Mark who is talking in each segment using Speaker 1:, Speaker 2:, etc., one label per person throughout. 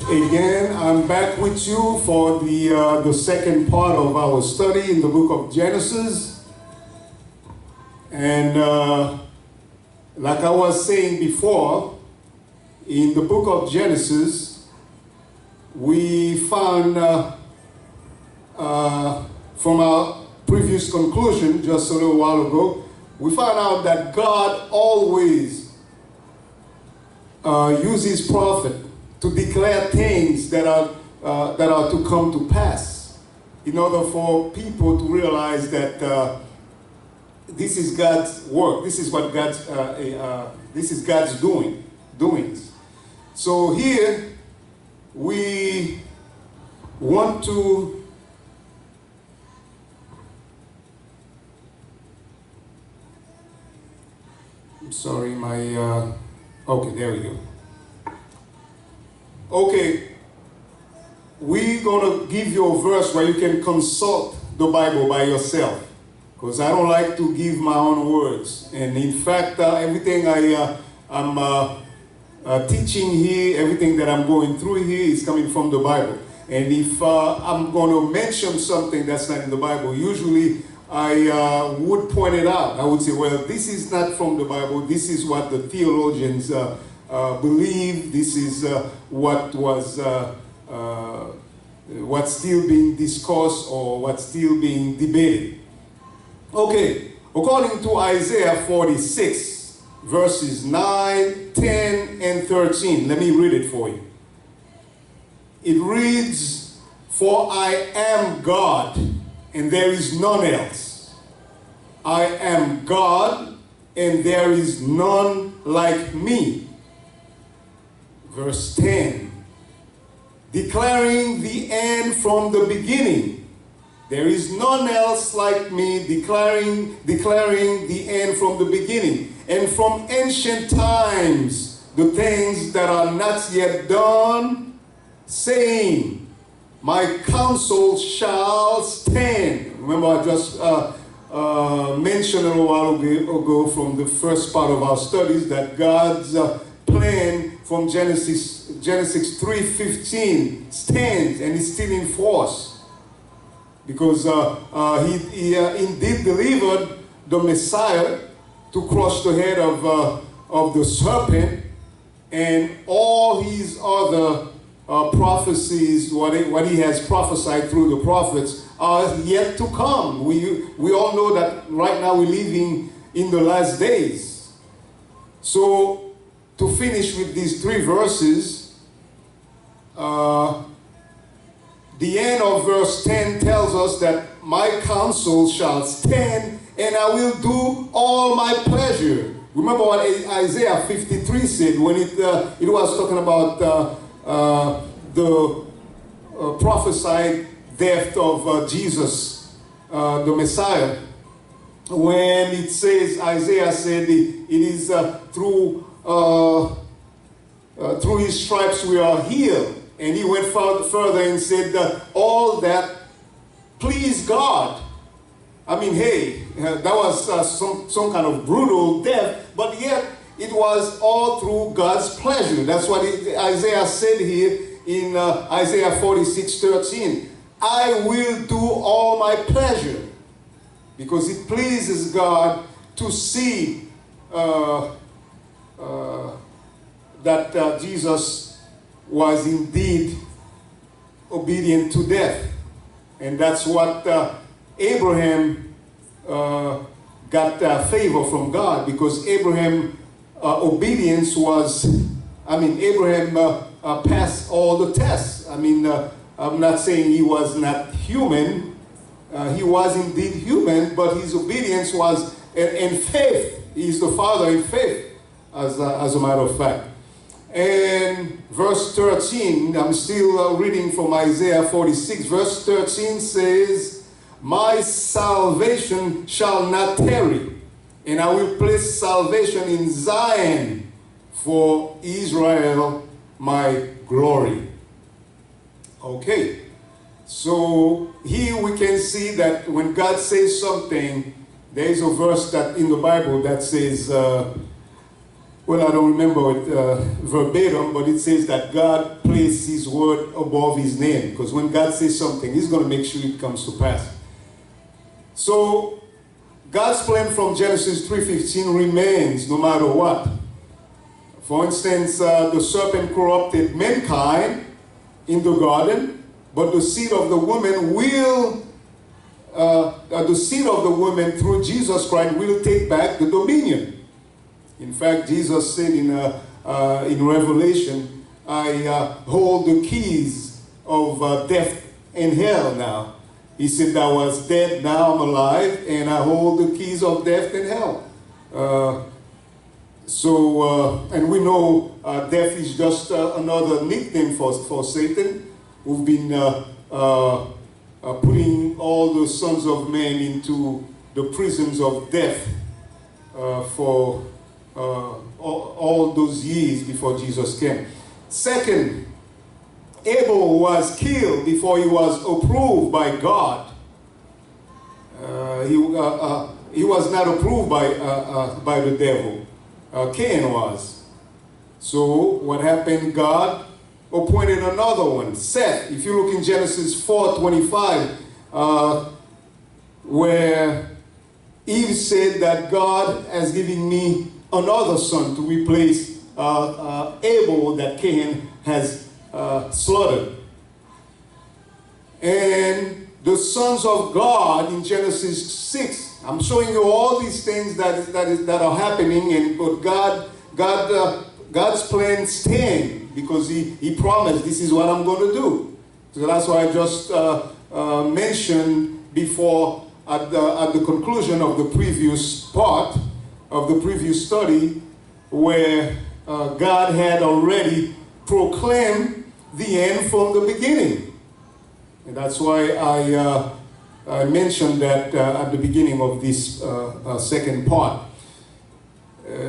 Speaker 1: Again, I'm back with you for the second part of our study in the book of Genesis. And like I was saying before, in the book of Genesis, we found from our previous conclusion just a little while ago, we found out that God always uses prophet to declare things that are to come to pass, in order for people to realize that this is God's work. This is what God's doings. So here we want to okay, there we go. Okay, we're going to give you a verse where you can consult the Bible by yourself, because I don't like to give my own words. And in fact, everything I'm teaching here, everything that I'm going through here is coming from the Bible. And if I'm going to mention something that's not in the Bible, usually I would point it out. I would say, well, this is not from the Bible. This is what the theologians believe. This is what's still being discussed or what's still being debated. Okay, according to Isaiah 46, verses 9, 10, and 13, let me read it for you. It reads, "For I am God, and there is none else. I am God, and there is none like me." Verse 10, "Declaring the end from the beginning. There is none else like me, declaring the end from the beginning. And from ancient times, the things that are not yet done, saying, my counsel shall stand." Remember, I just mentioned a little while ago from the first part of our studies that God's plan from Genesis 3:15 stands and is still in force, because he indeed delivered the Messiah to crush the head of the serpent, and all his other prophecies, what he has prophesied through the prophets, are yet to come. We all know that right now we're living in the last days. So, to finish with these three verses, the end of verse 10 tells us that my counsel shall stand, and I will do all my pleasure. Remember what Isaiah 53 said when it was talking about the prophesied death of Jesus, the Messiah. When it says, Isaiah said, it is through his stripes we are healed. And he went further and said all that pleased God. I mean, hey, that was some kind of brutal death, but yet it was all through God's pleasure. That's what Isaiah said here in Isaiah 46:13. I will do all my pleasure, because it pleases God to see that Jesus was indeed obedient to death. And that's what Abraham got favor from God, because Abraham obedience was, Abraham passed all the tests. I'm not saying he was not human. He was indeed human, but his obedience was in faith. He's the father in faith, as a matter of fact. And verse 13, I'm still reading from Isaiah 46. Verse 13 says, "My salvation shall not tarry, and I will place salvation in Zion for Israel, my glory." Okay, so here we can see that when God says something, there is a verse that in the Bible that says, well, I don't remember it verbatim, but it says that God placed his word above his name, because when God says something, he's going to make sure it comes to pass. So God's plan from Genesis 3:15 remains no matter what. For instance, the serpent corrupted mankind in the garden, but the seed of the woman will, the seed of the woman through Jesus Christ will take back the dominion. In fact, Jesus said in Revelation, I hold the keys of death and hell now. He said, I was dead, now I'm alive, and I hold the keys of death and hell. And we know death is just another nickname for Satan, who've been putting all the sons of men into the prisons of death for all those years before Jesus came. Second, Abel was killed before he was approved by God. He was not approved by the devil. Cain was. So what happened? God appointed another one, Seth. If you look in Genesis 4:25, where Eve said that God has given me another son to replace Abel that Cain has slaughtered. And the sons of God in Genesis 6, I'm showing you all these things that are happening, but God's plan stand, because he promised this is what I'm going to do. So that's why I just mentioned before at the conclusion of the previous part of the previous study, where God had already proclaimed the end from the beginning. And that's why I mentioned that at the beginning of this second part.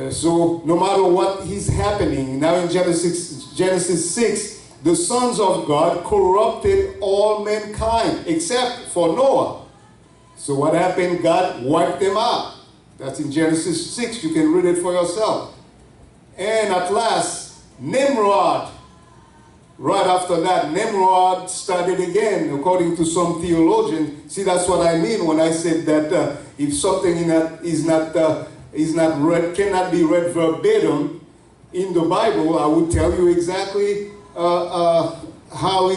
Speaker 1: So no matter what is happening, now in Genesis 6, the sons of God corrupted all mankind except for Noah. So what happened? God wiped them out. That's in Genesis 6. You can read it for yourself. And at last, Nimrod. Right after that, Nimrod started again, according to some theologians. See, that's what I mean when I said that if something cannot be read verbatim in the Bible, I would tell you exactly how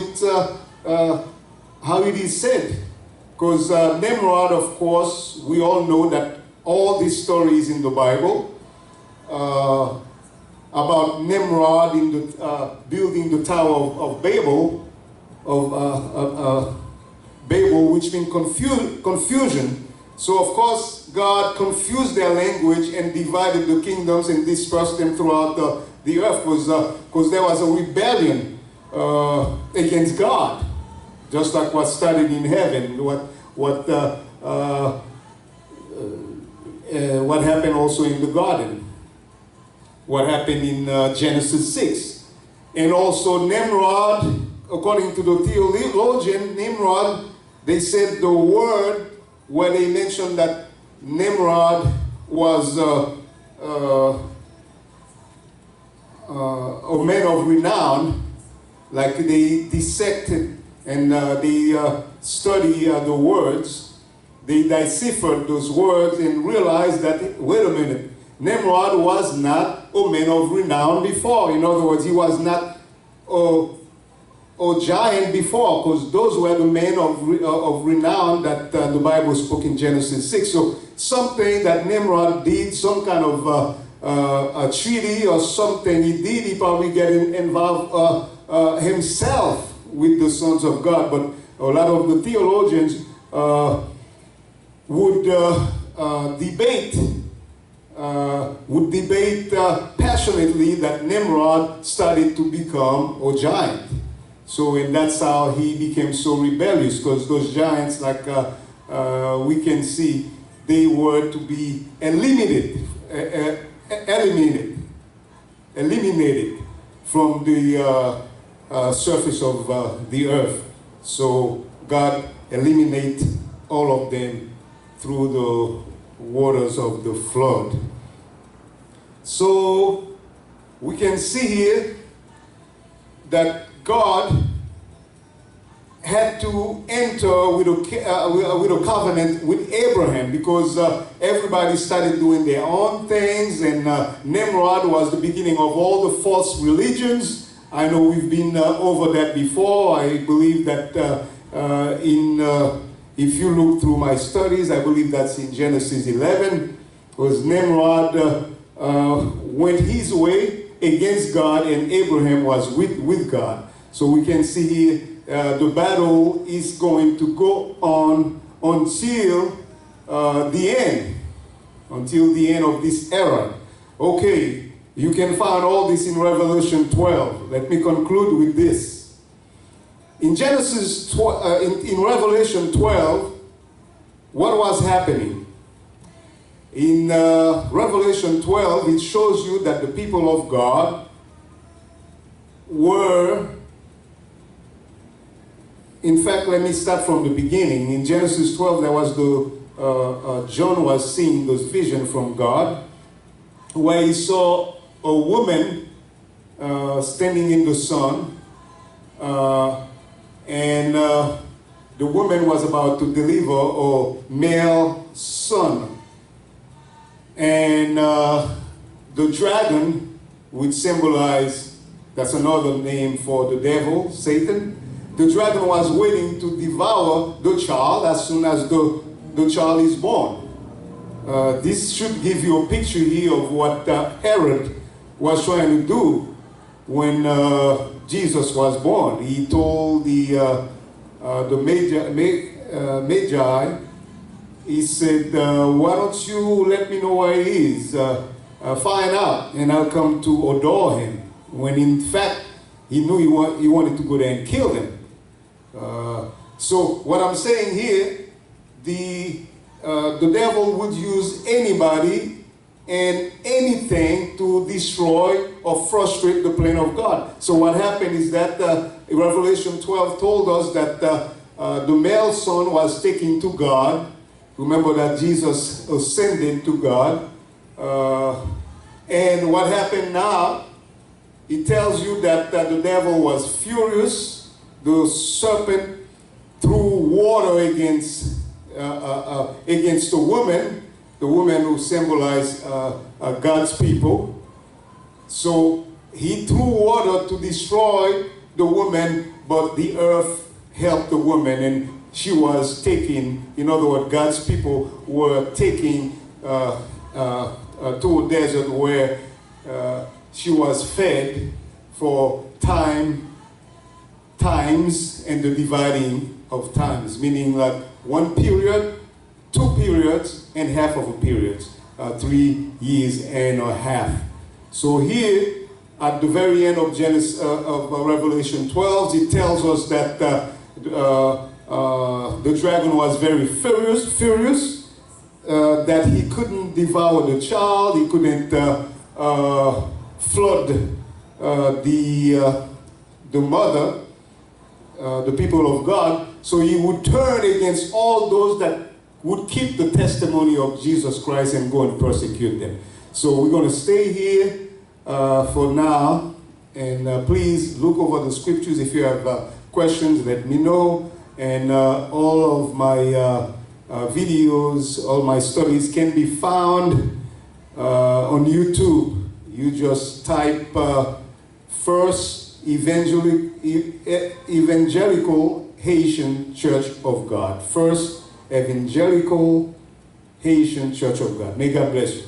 Speaker 1: it is said. Because Nimrod, of course, we all know that all these stories in the Bible about Nimrod in the building the Tower of Babel, which means confusion. So of course God confused their language and divided the kingdoms and dispersed them throughout the earth, because there was a rebellion against God, just like what started in heaven, what happened also in the garden. What happened in Genesis 6. And also Nimrod, according to the theologian, Nimrod, they said the word where they mentioned that Nimrod was a man of renown, like they dissected and they study the words, they deciphered those words and realized that, wait a minute, Nimrod was not a man of renown before. In other words, he was not a giant before, because those were the men of renown that the Bible spoke in Genesis 6. So something that Nimrod did, some kind of a treaty or something he did, he probably get involved himself with the sons of God. But a lot of the theologians would debate passionately that Nimrod started to become a giant. So, and that's how he became so rebellious, because those giants, like we can see, they were to be eliminated from the surface of the earth. So God eliminated all of them through the waters of the flood. So we can see here that God had to enter with a covenant with Abraham, because everybody started doing their own things, and Nimrod was the beginning of all the false religions. I know we've been over that before. I believe that if you look through my studies, I believe that's in Genesis 11, because Nimrod went his way against God, and Abraham was with God. So we can see here the battle is going to go on until the end of this era. Okay, you can find all this in Revelation 12. Let me conclude with this. In Revelation 12, what was happening? In Revelation 12, it shows you that the people of God were, in fact, let me start from the beginning. In Genesis 12, there was John was seeing this vision from God, where he saw a woman standing in the sun, and the woman was about to deliver a male son. And the dragon, which symbolize, that's another name for the devil, Satan. The dragon was waiting to devour the child as soon as the child is born. This should give you a picture here of what Herod was trying to do when Jesus was born. He told the Magi, he said, why don't you let me know where he is? Find out, and I'll come to adore him. When in fact, he knew he wanted to go there and kill them. So what I'm saying here, the devil would use anybody and anything to destroy or frustrate the plan of God. So what happened is that Revelation 12 told us that the male son was taken to God. Remember that Jesus ascended to God. And what happened now, it tells you that the devil was furious. The serpent threw water against the woman who symbolized God's people. So he threw water to destroy the woman, but the earth helped the woman, and she was taken. In other words, God's people were taken to a desert where she was fed for times and the dividing of times, meaning like 1 period, 2 periods, and half of a period, 3 years and a half. So here, at the very end of Revelation 12, it tells us that the dragon was very furious, that he couldn't devour the child, he couldn't flood the mother, the people of God. So he would turn against all those that would keep the testimony of Jesus Christ and go and persecute them. So we're going to stay here for now, and please look over the scriptures. If you have questions, let me know. And all of my videos, all my studies can be found on YouTube. You just type First Evangelical Haitian Church of God. First Evangelical Haitian Church of God. May God bless you.